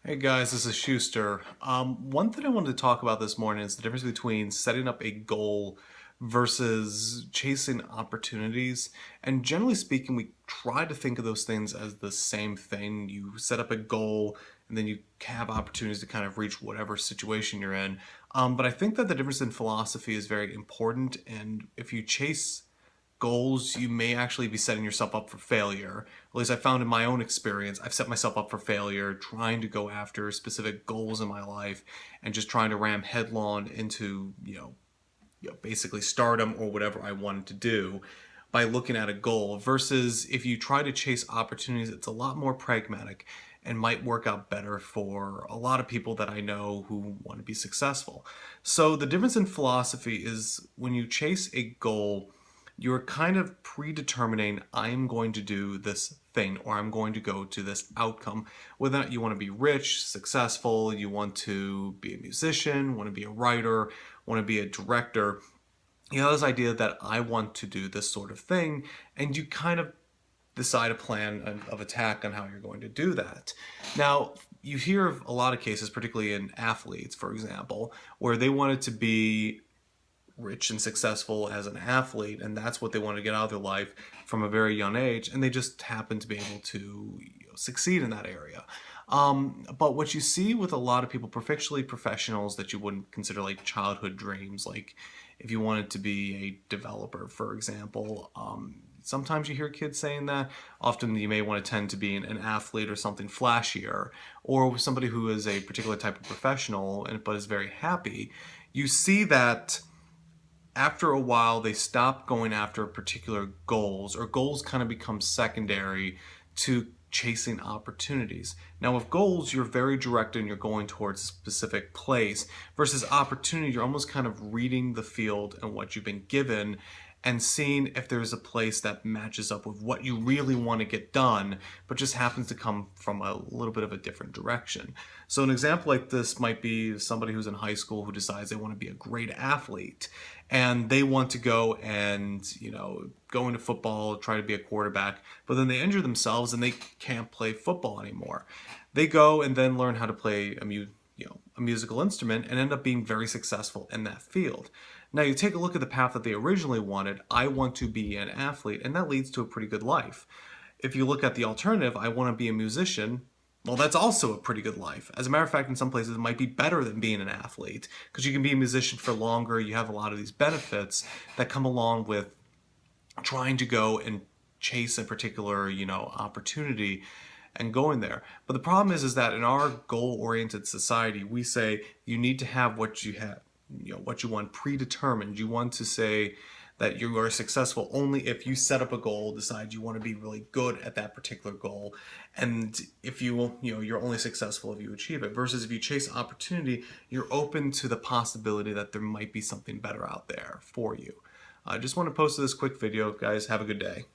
Hey guys, this is Schuster. One thing I wanted to talk about this morning is the difference between setting up a goal versus chasing opportunities. And generally speaking, we try to think of those things as the same thing. You set up a goal and then you have opportunities to kind of reach whatever situation you're in. But I think that the difference in philosophy is very important. And if you chase goals, you may actually be setting yourself up for failure. At least I found in my own experience, I've set myself up for failure trying to go after specific goals in my life and just trying to ram headlong into, basically stardom or whatever I wanted to do by looking at a goal versus if you try to chase opportunities, it's a lot more pragmatic and might work out better for a lot of people that I know who want to be successful. So the difference in philosophy is when you chase a goal, you're kind of predetermining I'm going to do this thing or I'm going to go to this outcome. Whether or not you want to be rich, successful, you want to be a musician, want to be a writer, want to be a director, this idea that I want to do this sort of thing, and you kind of decide a plan of attack on how you're going to do that. Now, you hear of a lot of cases, particularly in athletes, for example, where they wanted to be rich and successful as an athlete, and that's what they want to get out of their life from a very young age, and they just happen to be able to succeed in that area. But what you see with a lot of people, particularly professionals that you wouldn't consider like childhood dreams, like if you wanted to be a developer, for example, sometimes you hear kids saying that. Often you may want to tend to be an athlete or something flashier, or somebody who is a particular type of professional but is very happy. You see that after a while they stop going after particular goals, or goals kind of become secondary to chasing opportunities. Now with goals, you're very direct and you're going towards a specific place, versus opportunity, you're almost kind of reading the field and what you've been given and seeing if there's a place that matches up with what you really want to get done, but just happens to come from a little bit of a different direction. So an example like this might be somebody who's in high school who decides they want to be a great athlete and they want to go and, go into football, try to be a quarterback, but then they injure themselves and they can't play football anymore. They go and then learn how to play a musical instrument and end up being very successful in that field. Now you take a look at the path that they originally wanted. I want to be an athlete, and that leads to a pretty good life. If you look at the alternative, I want to be a musician, well, that's also a pretty good life. As a matter of fact, in some places, it might be better than being an athlete because you can be a musician for longer. You have a lot of these benefits that come along with trying to go and chase a particular, opportunity and going there. But the problem is that in our goal-oriented society, we say you need to have what you have, what you want predetermined. You want to say that you are successful only if you set up a goal, decide you want to be really good at that particular goal, and if you're only successful if you achieve it. Versus if you chase opportunity, you're open to the possibility that there might be something better out there for you. I just want to post this quick video, guys. Have a good day.